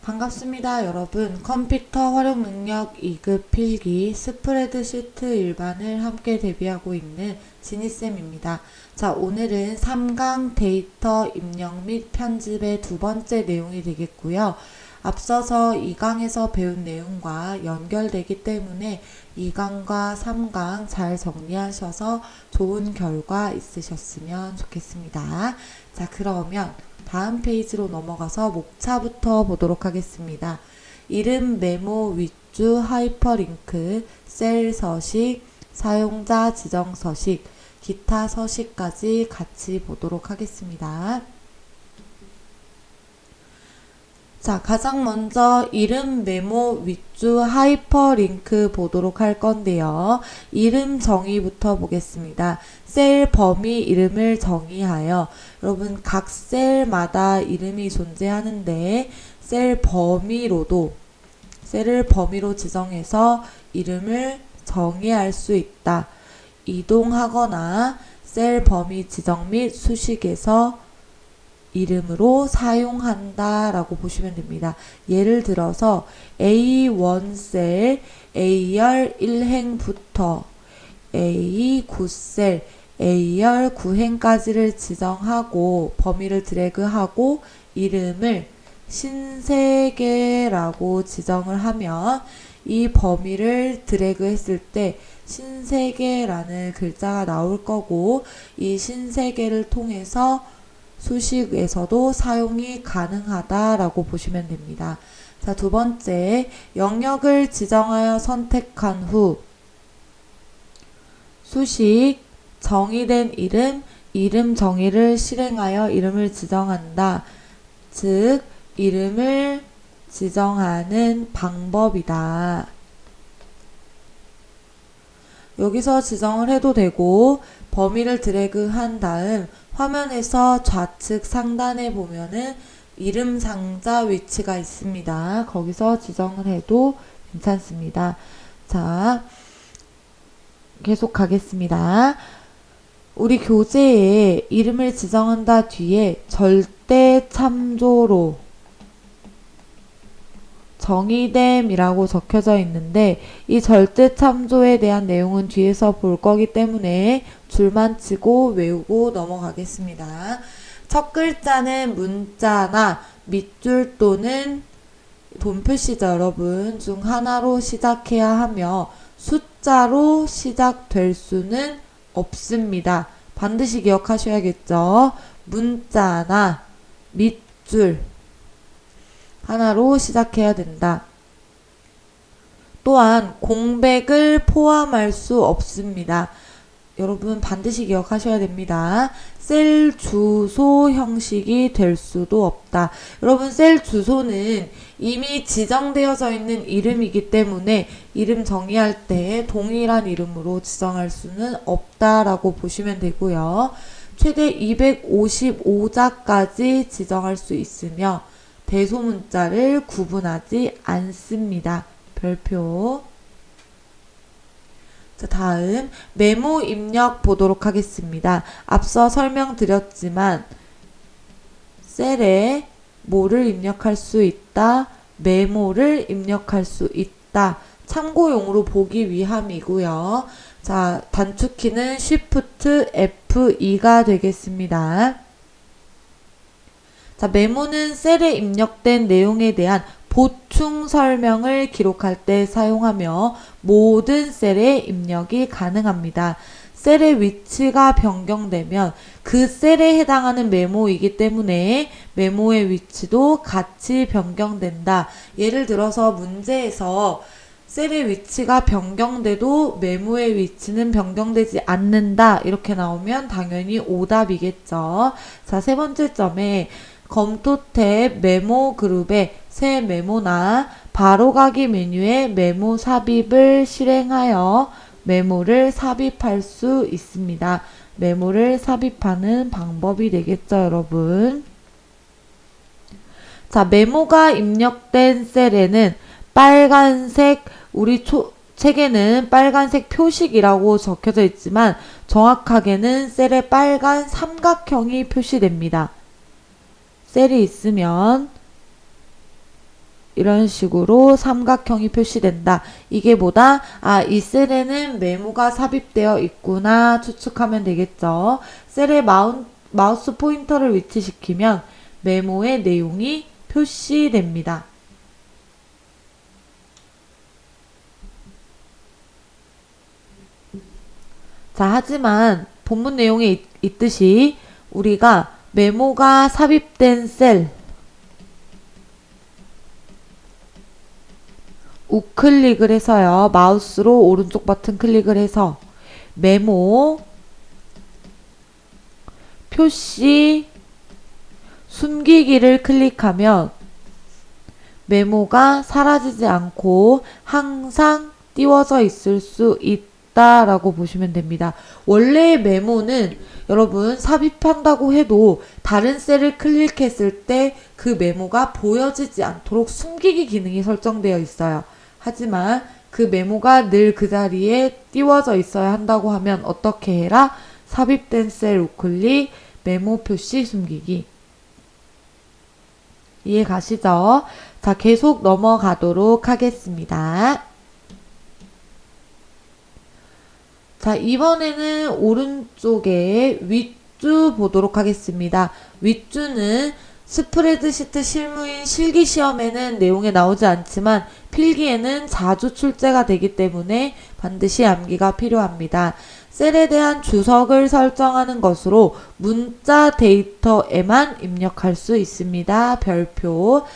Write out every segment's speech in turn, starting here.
반갑습니다, 여러분. 컴퓨터 활용 능력 2급 필기 스프레드시트 일반을 함께 대비하고 있는 지니쌤입니다. 자, 오늘은 3강 데이터 입력 및 편집의 두 번째 내용이 되겠고요. 앞서서 2강에서 배운 내용과 연결되기 때문에 2강과 3강 잘 정리하셔서 좋은 결과 있으셨으면 좋겠습니다. 자, 그러면 다음 페이지로 넘어가서 목차부터 보도록 하겠습니다. 이름, 메모, 윗줄, 하이퍼링크, 셀 서식, 사용자 지정 서식, 기타 서식까지 같이 보도록 하겠습니다. 자, 가장 먼저 이름, 메모, 윗줄, 하이퍼링크 보도록 할 건데요. 이름 정의부터 보겠습니다. 셀 범위 이름을 정의하여, 여러분 각 셀마다 이름이 존재하는데 셀을 범위로 지정해서 이름을 정의할 수 있다. 이동하거나 셀 범위 지정 및 수식에서 이름으로 사용한다 라고 보시면 됩니다. 예를 들어서 A1셀 A열 1행부터 A9셀 A열 9행까지를 지정하고 범위를 드래그하고 이름을 신세계라고 지정을 하면 이 범위를 드래그 했을 때 신세계라는 글자가 나올 거고 이 신세계를 통해서 수식에서도 사용이 가능하다라고 보시면 됩니다. 자, 두 번째, 영역을 지정하여 선택한 후 수식, 정의된 이름 정의를 실행하여 이름을 지정한다. 즉, 이름을 지정하는 방법이다. 여기서 지정을 해도 되고 범위를 드래그한 다음 화면에서 좌측 상단에 보면은 이름 상자 위치가 있습니다. 거기서 지정을 해도 괜찮습니다. 자, 계속 가겠습니다. 우리 교재에 이름을 지정한다 뒤에 절대 참조로 정의됨이라고 적혀져 있는데 이 절대 참조에 대한 내용은 뒤에서 볼 거기 때문에 줄만 치고 외우고 넘어가겠습니다. 첫 글자는 문자나 밑줄 또는 돈 표시죠, 여러분. 중 하나로 시작해야 하며 숫자로 시작될 수는 없습니다. 반드시 기억하셔야겠죠. 문자나 밑줄 하나로 시작해야 된다. 또한 공백을 포함할 수 없습니다. 여러분 반드시 기억하셔야 됩니다. 셀 주소 형식이 될 수도 없다. 여러분 셀 주소는 이미 지정되어져 있는 이름이기 때문에 이름 정의할 때 동일한 이름으로 지정할 수는 없다라고 보시면 되고요. 최대 255자까지 지정할 수 있으며 대소문자를 구분하지 않습니다. 별표. 자, 다음 메모 입력 보도록 하겠습니다. 앞서 설명드렸지만 셀에 뭐를 입력할 수 있다, 메모를 입력할 수 있다. 참고용으로 보기 위함이고요. 자, 단축키는 Shift F2가 되겠습니다. 자, 메모는 셀에 입력된 내용에 대한 보충 설명을 기록할 때 사용하며 모든 셀에 입력이 가능합니다. 셀의 위치가 변경되면 그 셀에 해당하는 메모이기 때문에 메모의 위치도 같이 변경된다. 예를 들어서 문제에서 셀의 위치가 변경돼도 메모의 위치는 변경되지 않는다. 이렇게 나오면 당연히 오답이겠죠. 자, 세 번째 점에 검토 탭 메모 그룹에 새 메모나 바로가기 메뉴에 메모 삽입을 실행하여 메모를 삽입할 수 있습니다. 메모를 삽입하는 방법이 되겠죠, 여러분. 자, 메모가 입력된 셀에는 빨간색, 우리 책에는 빨간색 표식이라고 적혀져 있지만 정확하게는 셀에 빨간 삼각형이 표시됩니다. 셀이 있으면 이런 식으로 삼각형이 표시된다. 이게 뭐다? 아, 이 셀에는 메모가 삽입되어 있구나 추측하면 되겠죠. 셀에 마우스 포인터를 위치시키면 메모의 내용이 표시됩니다. 자, 하지만 본문 내용에 있듯이 우리가 메모가 삽입된 셀 우클릭을 해서요. 마우스로 오른쪽 버튼 클릭을 해서 메모 표시 숨기기를 클릭하면 메모가 사라지지 않고 항상 띄워져 있을 수 있다라고 보시면 됩니다. 원래 메모는 여러분 삽입한다고 해도 다른 셀을 클릭했을 때 그 메모가 보여지지 않도록 숨기기 기능이 설정되어 있어요. 하지만 그 메모가 늘 그 자리에 띄워져 있어야 한다고 하면 어떻게 해라? 삽입된 셀 우클릭, 메모 표시 숨기기. 이해 가시죠? 자, 계속 넘어가도록 하겠습니다. 자, 이번에는 오른쪽에 윗줄 보도록 하겠습니다. 윗줄은 스프레드시트 실무인 실기시험에는 내용에 나오지 않지만 필기에는 자주 출제가 되기 때문에 반드시 암기가 필요합니다. 셀에 대한 주석을 설정하는 것으로 문자 데이터에만 입력할 수 있습니다. 별표.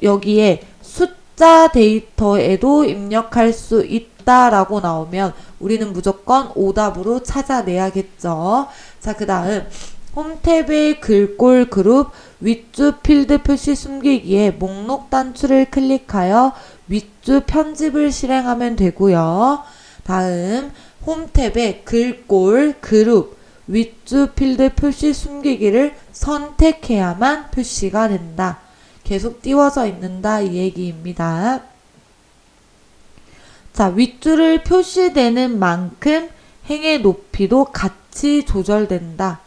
여기에 숫자 데이터에도 입력할 수 있다라고 나오면 우리는 무조건 오답으로 찾아내야겠죠. 자, 그 다음 홈탭의 글꼴 그룹 윗줄 필드 표시 숨기기에 목록 단추를 클릭하여 윗줄 편집을 실행하면 되고요. 다음 홈탭의 글꼴 그룹 윗줄 필드 표시 숨기기를 선택해야만 표시가 된다. 계속 띄워져 있는다 이 얘기입니다. 자, 윗줄을 표시되는 만큼 행의 높이도 같이 조절된다.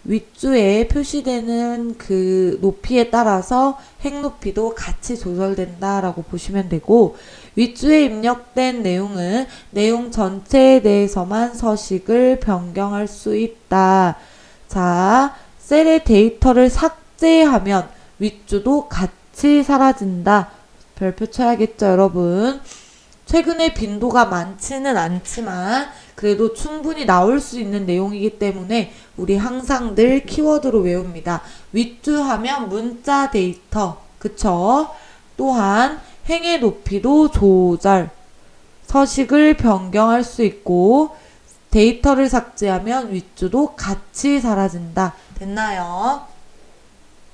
윗줄에 표시되는 그 높이에 따라서 행 높이도 같이 조절된다 라고 보시면 되고, 윗줄에 입력된 내용은 내용 전체에 대해서만 서식을 변경할 수 있다. 자, 셀의 데이터를 삭제하면 윗줄도 같이 사라진다. 별표 쳐야겠죠, 여러분. 최근에 빈도가 많지는 않지만 그래도 충분히 나올 수 있는 내용이기 때문에 우리 항상 늘 키워드로 외웁니다. 윗줄 하면 문자 데이터, 그쵸? 또한 행의 높이도 조절, 서식을 변경할 수 있고 데이터를 삭제하면 윗줄도 같이 사라진다. 됐나요?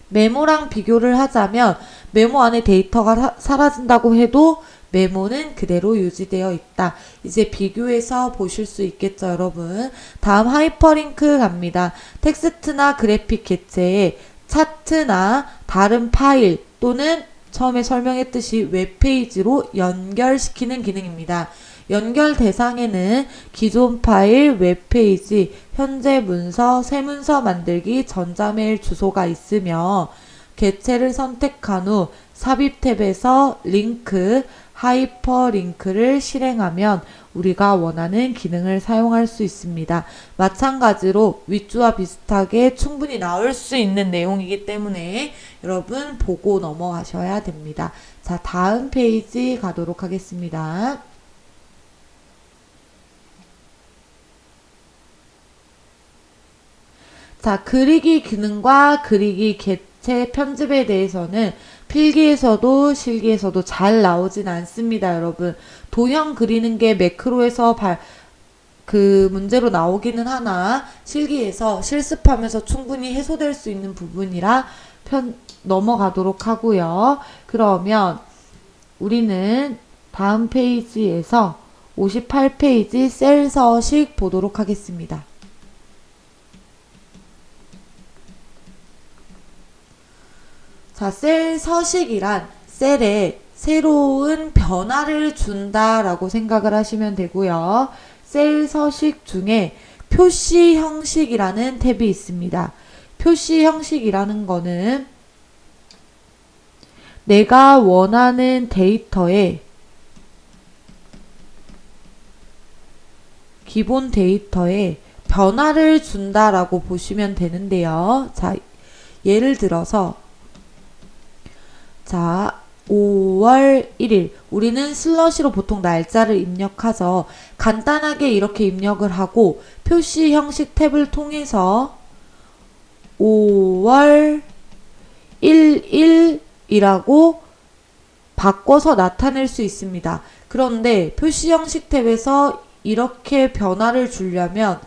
메모랑 비교를 하자면 메모 안에 데이터가 사라진다고 해도 메모는 그대로 유지되어 있다. 이제 비교해서 보실 수 있겠죠, 여러분. 다음 하이퍼링크 갑니다. 텍스트나 그래픽 객체에 차트나 다른 파일 또는 처음에 설명했듯이 웹페이지로 연결시키는 기능입니다. 연결 대상에는 기존 파일, 웹페이지, 현재 문서, 새 문서 만들기, 전자메일 주소가 있으며 객체를 선택한 후 삽입 탭에서 링크, 하이퍼링크를 실행하면 우리가 원하는 기능을 사용할 수 있습니다. 마찬가지로 윗줄와 비슷하게 충분히 나올 수 있는 내용이기 때문에 여러분 보고 넘어가셔야 됩니다. 자, 다음 페이지 가도록 하겠습니다. 자, 그리기 기능과 그리기 객체 편집에 대해서는 필기에서도 실기에서도 잘 나오진 않습니다, 여러분. 도형 그리는 게 매크로에서 그 문제로 나오기는 하나 실기에서 실습하면서 충분히 해소될 수 있는 부분이라 넘어가도록 하고요. 그러면 우리는 다음 페이지에서 58페이지 셀 서식 보도록 하겠습니다. 자, 셀 서식이란 셀에 새로운 변화를 준다라고 생각을 하시면 되고요. 셀 서식 중에 표시 형식이라는 탭이 있습니다. 표시 형식이라는 거는 내가 원하는 데이터에 기본 데이터에 변화를 준다라고 보시면 되는데요. 자, 예를 들어서 자, 5월 1일 우리는 슬러시로 보통 날짜를 입력하죠. 간단하게 이렇게 입력을 하고 표시 형식 탭을 통해서 5월 1일이라고 바꿔서 나타낼 수 있습니다. 그런데 표시 형식 탭에서 이렇게 변화를 주려면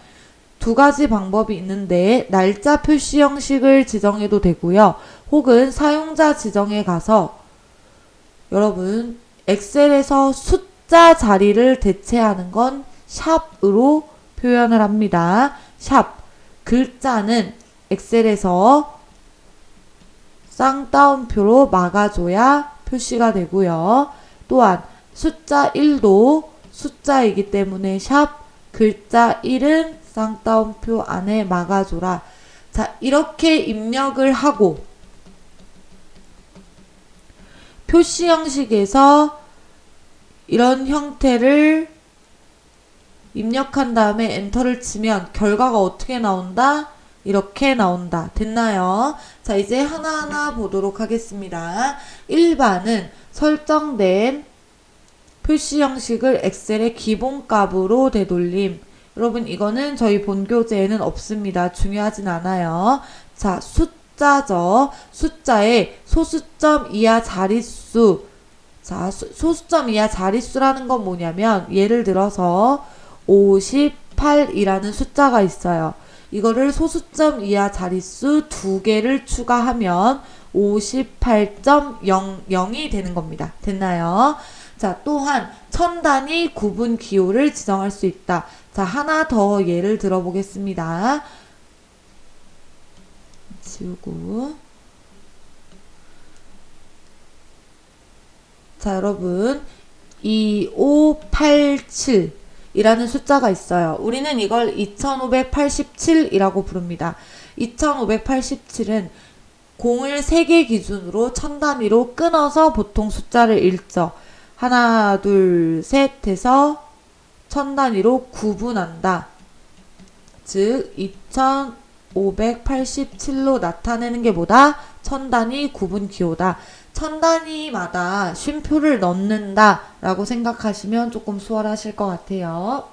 두 가지 방법이 있는데 날짜 표시 형식을 지정해도 되고요. 혹은 사용자 지정에 가서 여러분 엑셀에서 숫자 자리를 대체하는 건 샵으로 표현을 합니다. 샵 글자는 엑셀에서 쌍따옴표로 막아줘야 표시가 되고요. 또한 숫자 1도 숫자이기 때문에 샵 글자 1은 쌍따옴표 안에 막아줘라. 자, 이렇게 입력을 하고 표시 형식에서 이런 형태를 입력한 다음에 엔터를 치면 결과가 어떻게 나온다? 이렇게 나온다. 됐나요? 자, 이제 하나하나 보도록 하겠습니다. 1번은 설정된 표시 형식을 엑셀의 기본값으로 되돌림. 여러분 이거는 저희 본교재에는 없습니다. 중요하진 않아요. 자, 숫자죠. 숫자에 소수점 이하 자릿수. 자, 소수점 이하 자릿수라는 건 뭐냐면 예를 들어서 58이라는 숫자가 있어요. 이거를 소수점 이하 자릿수 2개를 추가하면 58.00이 되는 겁니다. 됐나요? 자, 또한 천단위 구분 기호를 지정할 수 있다. 자, 하나 더 예를 들어보겠습니다. 지우고. 자, 여러분 2587 이라는 숫자가 있어요. 우리는 이걸 2587이라고 부릅니다. 2587은 공을 3개 기준으로 천 단위로 끊어서 보통 숫자를 읽죠. 하나, 둘, 셋 해서 천 단위로 구분한다. 즉 2587로 나타내는 게 뭐다? 천 단위 구분 기호다. 천 단위마다 쉼표를 넣는다 라고 생각하시면 조금 수월하실 것 같아요.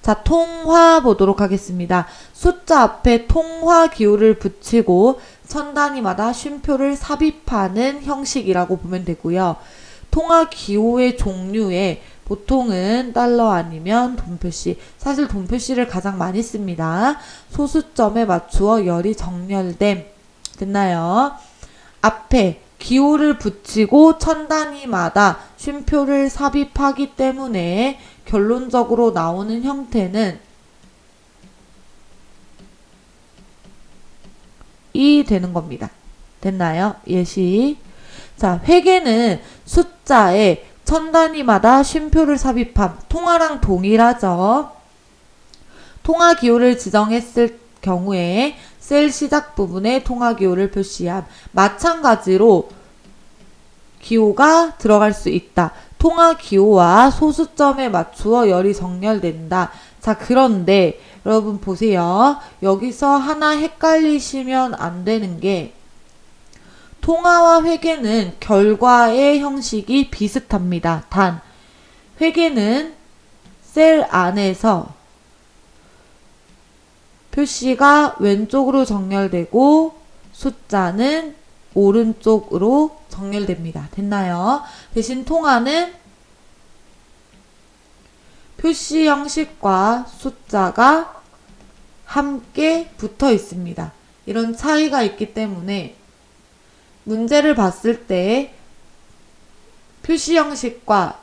자, 통화 보도록 하겠습니다. 숫자 앞에 통화 기호를 붙이고 천 단위마다 쉼표를 삽입하는 형식이라고 보면 되고요. 통화 기호의 종류에 보통은 달러 아니면 돈 표시, 사실 돈 표시를 가장 많이 씁니다. 소수점에 맞추어 열이 정렬됨. 됐나요? 앞에 기호를 붙이고 천 단위마다 쉼표를 삽입하기 때문에 결론적으로 나오는 형태는 이 되는 겁니다. 됐나요? 예시. 자, 회계는 숫자에 천 단위마다 쉼표를 삽입함. 통화랑 동일하죠. 통화 기호를 지정했을 경우에 셀 시작 부분에 통화 기호를 표시함. 마찬가지로 기호가 들어갈 수 있다. 통화 기호와 소수점에 맞추어 열이 정렬된다. 자, 그런데 여러분 보세요. 여기서 하나 헷갈리시면 안 되는 게 통화와 회계는 결과의 형식이 비슷합니다. 단 회계는 셀 안에서 표시가 왼쪽으로 정렬되고 숫자는 오른쪽으로 정렬됩니다. 됐나요? 대신 통화는 표시 형식과 숫자가 함께 붙어 있습니다. 이런 차이가 있기 때문에 문제를 봤을 때 표시 형식과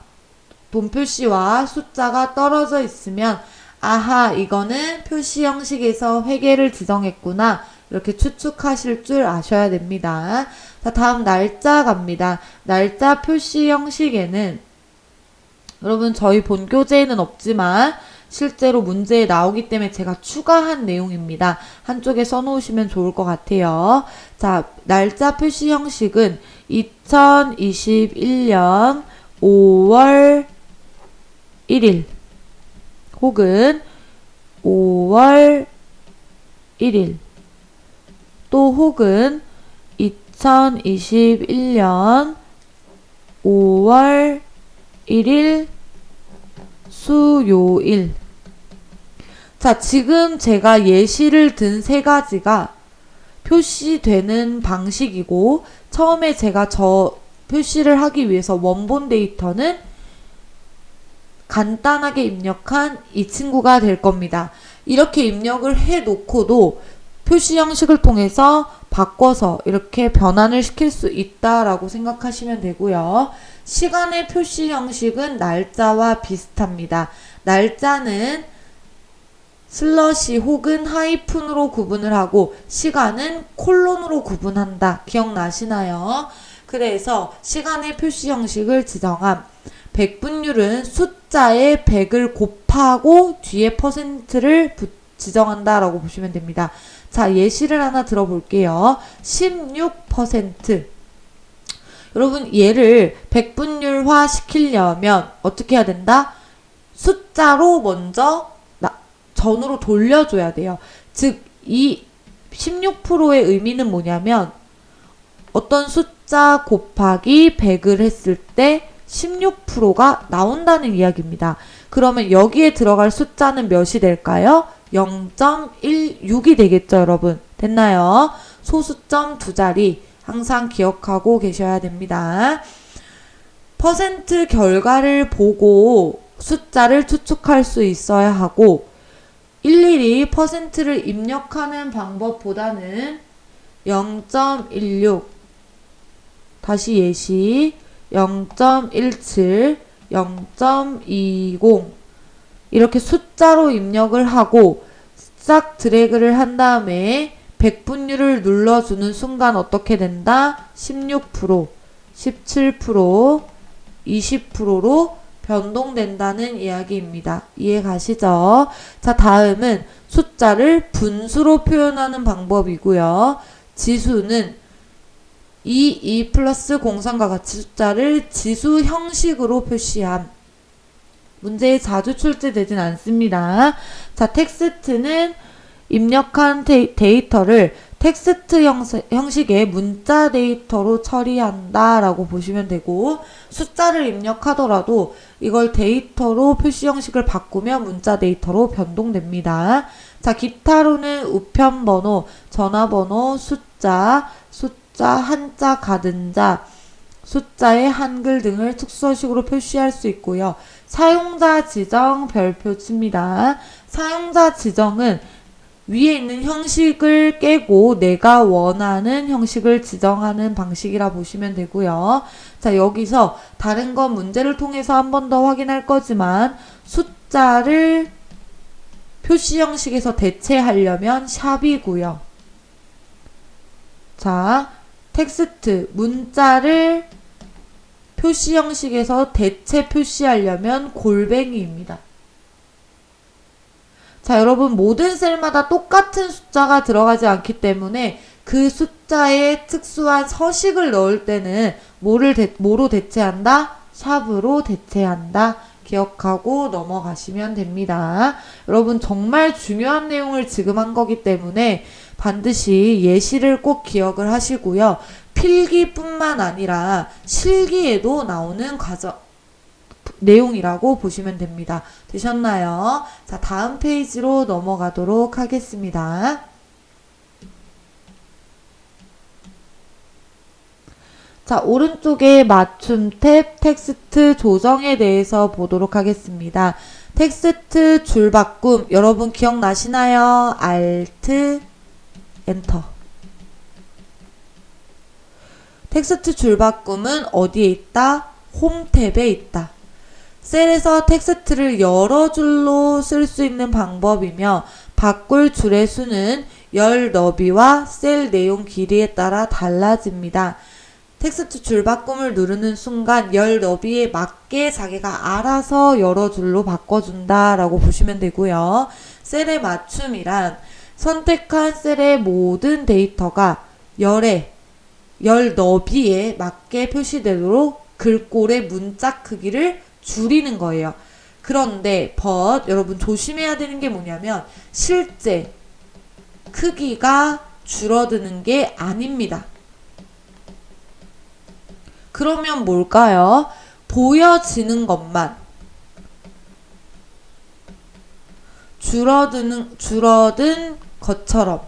돈 표시와 숫자가 떨어져 있으면 아하, 이거는 표시 형식에서 회계를 지정했구나. 이렇게 추측하실 줄 아셔야 됩니다. 자, 다음 날짜 갑니다. 날짜 표시 형식에는 여러분 저희 본 교재에는 없지만 실제로 문제에 나오기 때문에 제가 추가한 내용입니다. 한쪽에 써놓으시면 좋을 것 같아요. 자, 날짜 표시 형식은 2021년 5월 1일 혹은 5월 1일 또 혹은 2021년 5월 1일 수요일. 자, 지금 제가 예시를 든 세 가지가 표시되는 방식이고, 처음에 제가 표시를 하기 위해서 원본 데이터는 간단하게 입력한 이 친구가 될 겁니다. 이렇게 입력을 해 놓고도 표시 형식을 통해서 바꿔서 이렇게 변환을 시킬 수 있다라고 생각하시면 되고요. 시간의 표시 형식은 날짜와 비슷합니다. 날짜는 슬러시 혹은 하이픈으로 구분을 하고 시간은 콜론으로 구분한다. 기억나시나요? 그래서 시간의 표시 형식을 지정함. 백분율은 숫자에 100을 곱하고 뒤에 퍼센트를 지정한다라고 보시면 됩니다. 자, 예시를 하나 들어볼게요. 16%. 여러분, 얘를 백분율화 시키려면 어떻게 해야 된다? 숫자로 먼저 전으로 돌려줘야 돼요. 즉, 이 16%의 의미는 뭐냐면 어떤 숫자 곱하기 100을 했을 때 16%가 나온다는 이야기입니다. 그러면 여기에 들어갈 숫자는 몇이 될까요? 0.16이 되겠죠, 여러분. 됐나요? 소수점 두 자리 항상 기억하고 계셔야 됩니다. 퍼센트 결과를 보고 숫자를 추측할 수 있어야 하고 일일이 퍼센트를 입력하는 방법보다는 0.16 다시 예시 0.17 0.20 이렇게 숫자로 입력을 하고 싹 드래그를 한 다음에 백분율을 눌러주는 순간 어떻게 된다? 16%, 17%, 20%로 변동된다는 이야기입니다. 이해 가시죠? 자, 다음은 숫자를 분수로 표현하는 방법이고요. 지수는 2 플러스 공산과 같이 숫자를 지수 형식으로 표시함. 문제에 자주 출제되진 않습니다. 자, 텍스트는 입력한 데이터를 텍스트 형식의 문자 데이터로 처리한다 라고 보시면 되고, 숫자를 입력하더라도 이걸 데이터로 표시 형식을 바꾸면 문자 데이터로 변동됩니다. 자, 기타로는 우편번호, 전화번호, 숫자, 한자, 가든자, 숫자의 한글 등을 특수어식으로 표시할 수 있고요. 사용자 지정, 별표 칩니다. 사용자 지정은 위에 있는 형식을 깨고 내가 원하는 형식을 지정하는 방식이라 보시면 되고요. 자, 여기서 다른 건 문제를 통해서 한 번 더 확인할 거지만 숫자를 표시 형식에서 대체하려면 샵이고요. 자, 텍스트, 문자를 표시 형식에서 대체 표시하려면 골뱅이입니다. 자, 여러분 모든 셀마다 똑같은 숫자가 들어가지 않기 때문에 그 숫자에 특수한 서식을 넣을 때는 뭐로 대체한다? 샵으로 대체한다. 기억하고 넘어가시면 됩니다. 여러분 정말 중요한 내용을 지금 한 거기 때문에 반드시 예시를 꼭 기억을 하시고요. 필기뿐만 아니라 실기에도 나오는 내용이라고 보시면 됩니다. 되셨나요? 자, 다음 페이지로 넘어가도록 하겠습니다. 자, 오른쪽에 맞춤 탭 텍스트 조정에 대해서 보도록 하겠습니다. 텍스트 줄 바꿈 여러분 기억나시나요? Alt 엔터. 텍스트 줄 바꿈은 어디에 있다? 홈 탭에 있다. 셀에서 텍스트를 여러 줄로 쓸 수 있는 방법이며 바꿀 줄의 수는 열 너비와 셀 내용 길이에 따라 달라집니다. 텍스트 줄바꿈을 누르는 순간 열 너비에 맞게 자기가 알아서 여러 줄로 바꿔준다 라고 보시면 되고요. 셀의 맞춤이란 선택한 셀의 모든 데이터가 열 너비에 맞게 표시되도록 글꼴의 문자 크기를 줄이는 거예요. 그런데 여러분 조심해야 되는 게 뭐냐면 실제 크기가 줄어드는 게 아닙니다. 그러면 뭘까요? 보여지는 것만 줄어든 것처럼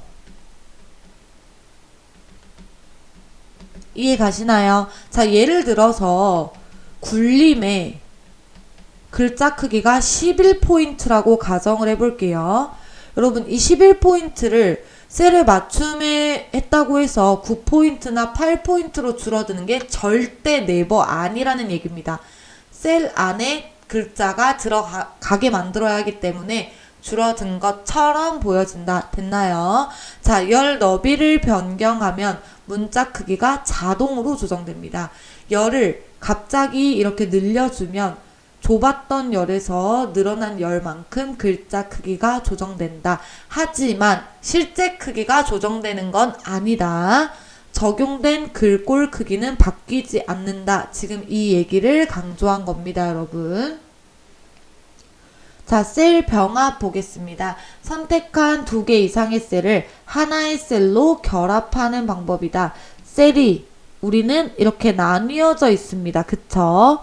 이해 가시나요? 자, 예를 들어서 굴림의 글자 크기가 11포인트라고 가정을 해볼게요. 여러분 이 11포인트를 셀을 맞춤에 했다고 해서 9포인트나 8포인트로 줄어드는 게 절대 네버 아니라는 얘기입니다. 셀 안에 글자가 들어가게 만들어야 하기 때문에 줄어든 것처럼 보여진다. 됐나요? 자, 열 너비를 변경하면 문자 크기가 자동으로 조정됩니다. 열을 갑자기 이렇게 늘려주면 좁았던 열에서 늘어난 열만큼 글자 크기가 조정된다. 하지만 실제 크기가 조정되는 건 아니다. 적용된 글꼴 크기는 바뀌지 않는다. 지금 이 얘기를 강조한 겁니다, 여러분. 자, 셀 병합 보겠습니다. 선택한 2개 이상의 셀을 하나의 셀로 결합하는 방법이다. 셀이 우리는 이렇게 나뉘어져 있습니다. 그쵸?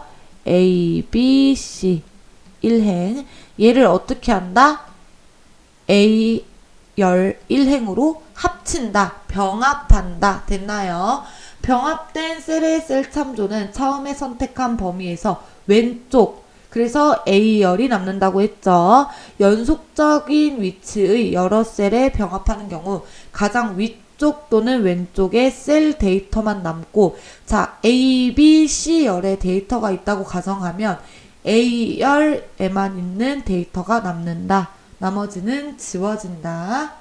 A, B, C 1행 얘를 어떻게 한다? A 열 1행으로 합친다. 병합한다. 됐나요? 병합된 셀의 셀 참조는 처음에 선택한 범위에서 왼쪽 그래서 A열이 남는다고 했죠. 연속적인 위치의 여러 셀에 병합하는 경우 가장 위쪽 또는 왼쪽에 셀 데이터만 남고 자 A, B, C열의 데이터가 있다고 가정하면 A열에만 있는 데이터가 남는다. 나머지는 지워진다.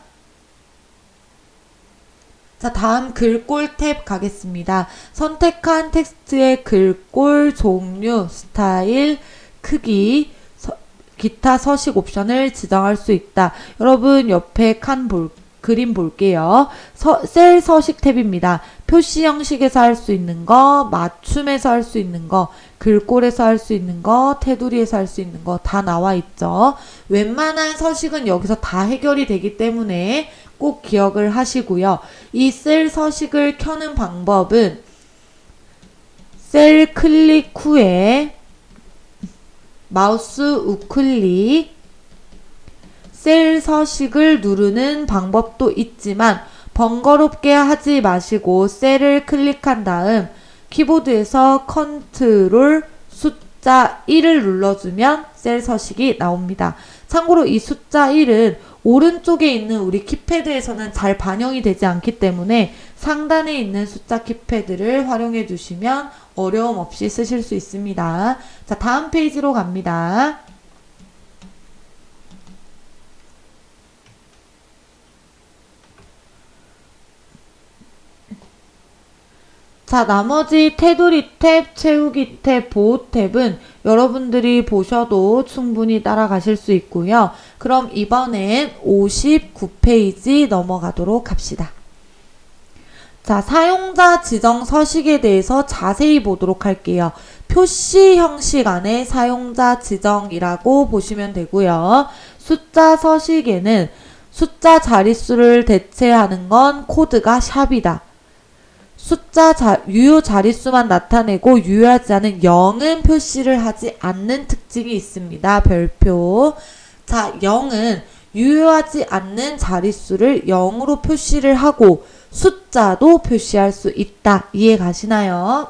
자, 다음 글꼴 탭 가겠습니다. 선택한 텍스트의 글꼴, 종류, 스타일, 크기, 기타 서식 옵션을 지정할 수 있다. 여러분 옆에 그림 볼게요. 셀 서식 탭입니다. 표시 형식에서 할 수 있는 거, 맞춤에서 할 수 있는 거, 글꼴에서 할 수 있는 거, 테두리에서 할 수 있는 거 다 나와 있죠. 웬만한 서식은 여기서 다 해결이 되기 때문에 꼭 기억을 하시고요. 이 셀 서식을 켜는 방법은 셀 클릭 후에 마우스 우클릭 셀 서식을 누르는 방법도 있지만 번거롭게 하지 마시고 셀을 클릭한 다음 키보드에서 컨트롤 숫자 1을 눌러주면 셀 서식이 나옵니다. 참고로 이 숫자 1은 오른쪽에 있는 우리 키패드에서는 잘 반영이 되지 않기 때문에 상단에 있는 숫자 키패드를 활용해 주시면 어려움 없이 쓰실 수 있습니다. 자, 다음 페이지로 갑니다. 자, 나머지 테두리 탭, 채우기 탭, 보호 탭은 여러분들이 보셔도 충분히 따라가실 수 있고요. 그럼 이번엔 59페이지 넘어가도록 합시다. 자, 사용자 지정 서식에 대해서 자세히 보도록 할게요. 표시 형식 안에 사용자 지정이라고 보시면 되고요. 숫자 서식에는 숫자 자릿수를 대체하는 건 코드가 샵이다. 유효 자릿수만 나타내고 유효하지 않은 0은 표시를 하지 않는 특징이 있습니다. 별표. 자, 0은 유효하지 않는 자릿수를 0으로 표시를 하고 숫자도 표시할 수 있다. 이해 가시나요?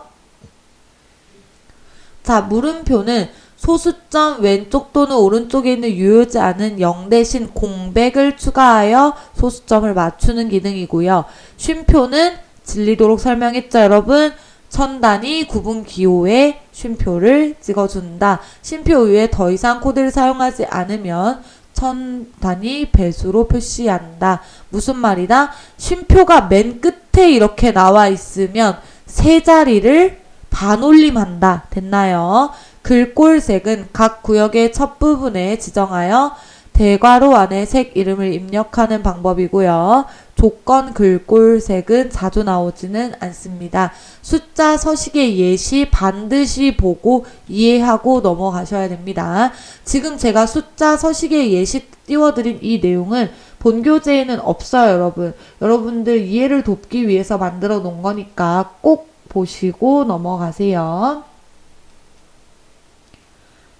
자, 물음표는 소수점 왼쪽 또는 오른쪽에 있는 유효하지 않은 0 대신 공백을 추가하여 소수점을 맞추는 기능이고요. 쉼표는 질리도록 설명했죠, 여러분? 천 단위 구분 기호에 쉼표를 찍어준다. 쉼표 위에 더 이상 코드를 사용하지 않으면 천 단위 배수로 표시한다. 무슨 말이다? 쉼표가 맨 끝에 이렇게 나와 있으면 세 자리를 반올림한다. 됐나요? 글꼴색은 각 구역의 첫 부분에 지정하여 대괄호 안에 색 이름을 입력하는 방법이고요. 조건 글꼴색은 자주 나오지는 않습니다. 숫자 서식의 예시 반드시 보고 이해하고 넘어가셔야 됩니다. 지금 제가 숫자 서식의 예시 띄워드린 이 내용은 본교재에는 없어요, 여러분. 여러분들 이해를 돕기 위해서 만들어 놓은 거니까 꼭 보시고 넘어가세요.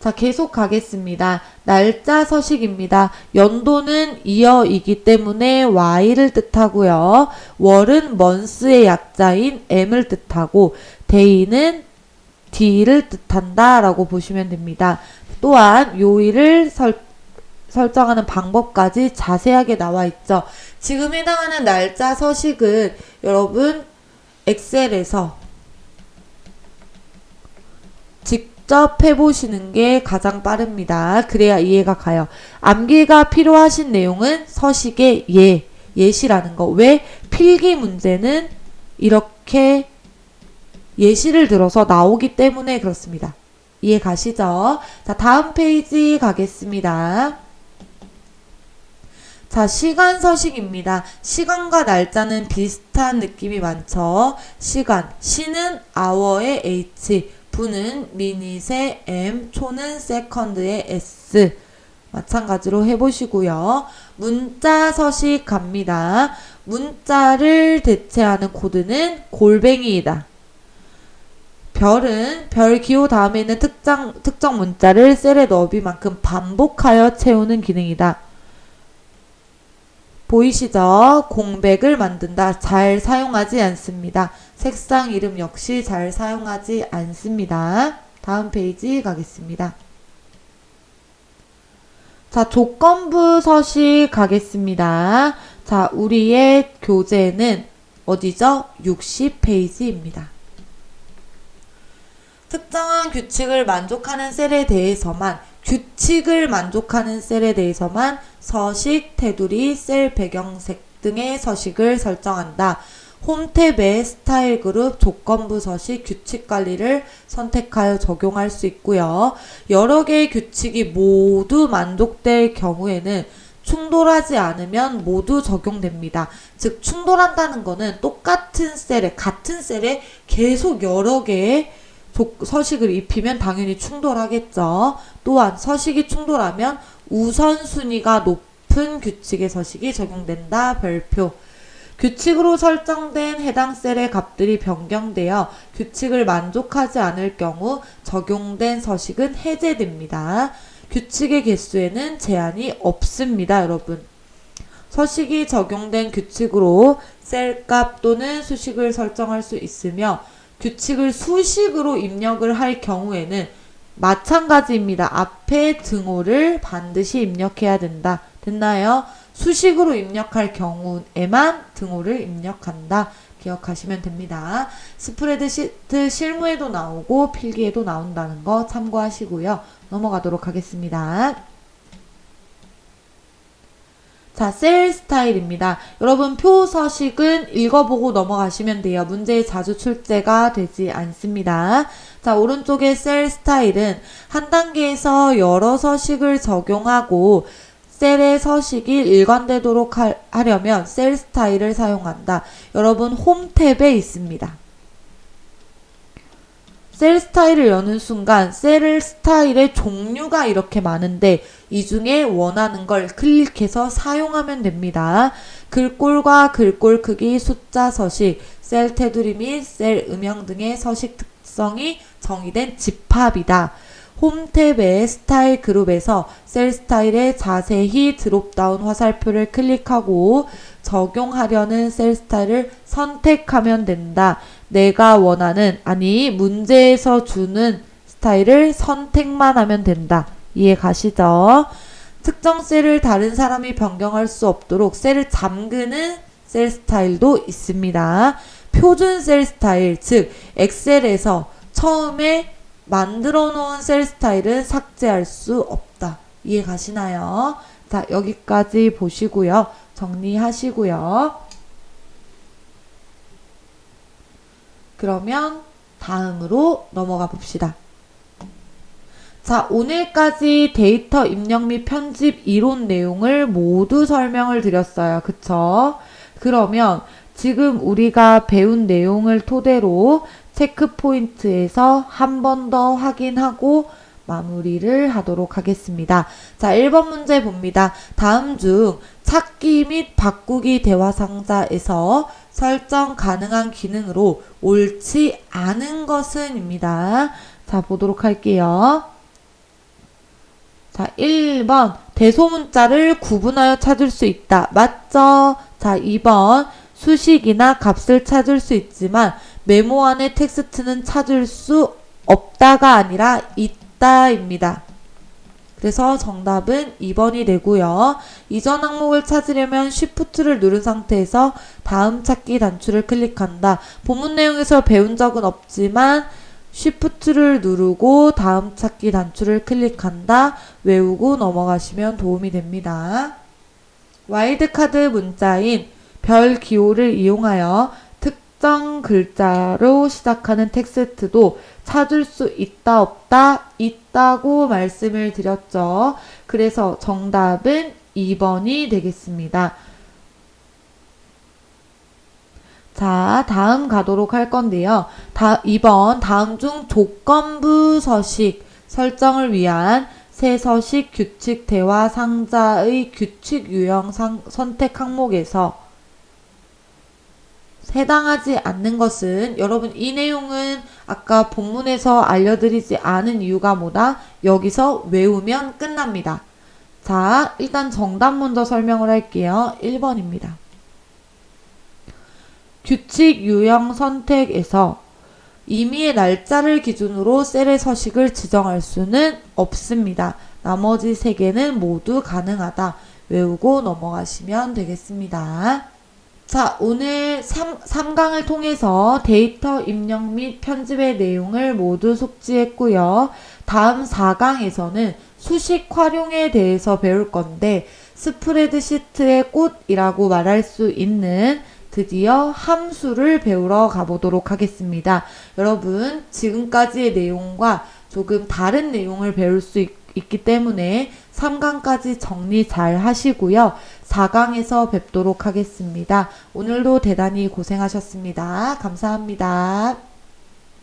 자, 계속 가겠습니다. 날짜 서식입니다. 연도는 이어이기 때문에 Y를 뜻하고요. 월은 month의 약자인 M을 뜻하고 day는 D를 뜻한다 라고 보시면 됩니다. 또한 요일을 설정하는 방법까지 자세하게 나와 있죠. 지금 해당하는 날짜 서식은 여러분 엑셀에서 직접 해보시는 게 가장 빠릅니다. 그래야 이해가 가요. 암기가 필요하신 내용은 서식의 예시라는 거. 왜? 필기 문제는 이렇게 예시를 들어서 나오기 때문에 그렇습니다. 이해 가시죠? 자, 다음 페이지 가겠습니다. 자, 시간 서식입니다. 시간과 날짜는 비슷한 느낌이 많죠. 시간, 시는 hour의 h, 분은 미닛의 m, 초는 second의 s. 마찬가지로 해보시고요. 문자 서식 갑니다. 문자를 대체하는 코드는 골뱅이이다. 별은 별 기호 다음에 있는 특정 문자를 셀에 넣어비만큼 반복하여 채우는 기능이다. 보이시죠? 공백을 만든다. 잘 사용하지 않습니다. 색상 이름 역시 잘 사용하지 않습니다. 다음 페이지 가겠습니다. 자, 조건부 서식 가겠습니다. 자, 우리의 교재는 어디죠? 60페이지입니다. 특정한 규칙을 만족하는 셀에 대해서만 서식, 테두리, 셀 배경색 등의 서식을 설정한다. 홈 탭의 스타일 그룹 조건부 서식 규칙 관리를 선택하여 적용할 수 있고요. 여러 개의 규칙이 모두 만족될 경우에는 충돌하지 않으면 모두 적용됩니다. 즉 충돌한다는 거는 똑같은 셀에 같은 셀에 계속 여러 개의 서식을 입히면 당연히 충돌하겠죠. 또한 서식이 충돌하면 우선순위가 높은 규칙의 서식이 적용된다. 별표. 규칙으로 설정된 해당 셀의 값들이 변경되어 규칙을 만족하지 않을 경우 적용된 서식은 해제됩니다. 규칙의 개수에는 제한이 없습니다, 여러분. 서식이 적용된 규칙으로 셀값 또는 수식을 설정할 수 있으며 규칙을 수식으로 입력을 할 경우에는 마찬가지입니다. 앞에 등호를 반드시 입력해야 된다. 됐나요? 수식으로 입력할 경우에만 등호를 입력한다. 기억하시면 됩니다. 스프레드시트 실무에도 나오고 필기에도 나온다는 거 참고하시고요. 넘어가도록 하겠습니다. 자, 셀 스타일입니다. 여러분 표 서식은 읽어보고 넘어가시면 돼요. 문제에 자주 출제가 되지 않습니다. 자, 오른쪽의 셀 스타일은 한 단계에서 여러 서식을 적용하고 셀의 서식이 일관되도록 하려면 셀 스타일을 사용한다. 여러분 홈 탭에 있습니다. 셀 스타일을 여는 순간 셀 스타일의 종류가 이렇게 많은데 이 중에 원하는 걸 클릭해서 사용하면 됩니다. 글꼴과 글꼴 크기, 숫자 서식, 셀 테두리 및 셀 음영 등의 서식 특성이 정의된 집합이다. 홈 탭의 스타일 그룹에서 셀 스타일에 자세히 드롭다운 화살표를 클릭하고 적용하려는 셀 스타일을 선택하면 된다. 내가 원하는, 아니 문제에서 주는 스타일을 선택만 하면 된다. 이해 가시죠? 특정 셀을 다른 사람이 변경할 수 없도록 셀을 잠그는 셀 스타일도 있습니다. 표준 셀 스타일, 즉 엑셀에서 처음에 만들어 놓은 셀 스타일은 삭제할 수 없다. 이해 가시나요? 자, 여기까지 보시고요. 정리하시고요. 그러면 다음으로 넘어가 봅시다. 자, 오늘까지 데이터 입력 및 편집 이론 내용을 모두 설명을 드렸어요. 그쵸? 그러면 지금 우리가 배운 내용을 토대로 체크 포인트에서 한 번 더 확인하고 마무리를 하도록 하겠습니다. 자, 1번 문제 봅니다. 다음 중 찾기 및 바꾸기 대화 상자에서 설정 가능한 기능으로 옳지 않은 것은 입니다. 자, 보도록 할게요. 자, 1번 대소문자를 구분하여 찾을 수 있다. 맞죠? 자, 2번 수식이나 값을 찾을 수 있지만 메모 안의 텍스트는 찾을 수 없다가 아니라 있다입니다. 그래서 정답은 2번이 되고요. 이전 항목을 찾으려면 Shift를 누른 상태에서 다음 찾기 단추를 클릭한다. 본문 내용에서 배운 적은 없지만 Shift를 누르고 다음 찾기 단추를 클릭한다. 외우고 넘어가시면 도움이 됩니다. 와일드카드 문자인 별 기호를 이용하여 특정 글자로 시작하는 텍스트도 찾을 수 있다 없다 있다고 말씀을 드렸죠. 그래서 정답은 2번이 되겠습니다. 자, 다음 가도록 할 건데요. 2번 다음 중 조건부 서식 설정을 위한 새 서식 규칙 대화 상자의 규칙 유형 선택 항목에서 해당하지 않는 것은 여러분 이 내용은 아까 본문에서 알려드리지 않은 이유가 뭐다? 여기서 외우면 끝납니다. 자, 일단 정답 먼저 설명을 할게요. 1번입니다. 규칙 유형 선택에서 임의의 날짜를 기준으로 셀의 서식을 지정할 수는 없습니다. 나머지 3개는 모두 가능하다. 외우고 넘어가시면 되겠습니다. 자, 오늘 3강을 통해서 데이터 입력 및 편집의 내용을 모두 숙지했고요. 다음 4강에서는 수식 활용에 대해서 배울 건데 스프레드시트의 꽃이라고 말할 수 있는 드디어 함수를 배우러 가보도록 하겠습니다. 여러분, 지금까지의 내용과 조금 다른 내용을 배울 수 있기 때문에 3강까지 정리 잘 하시고요. 4강에서 뵙도록 하겠습니다. 오늘도 대단히 고생하셨습니다. 감사합니다.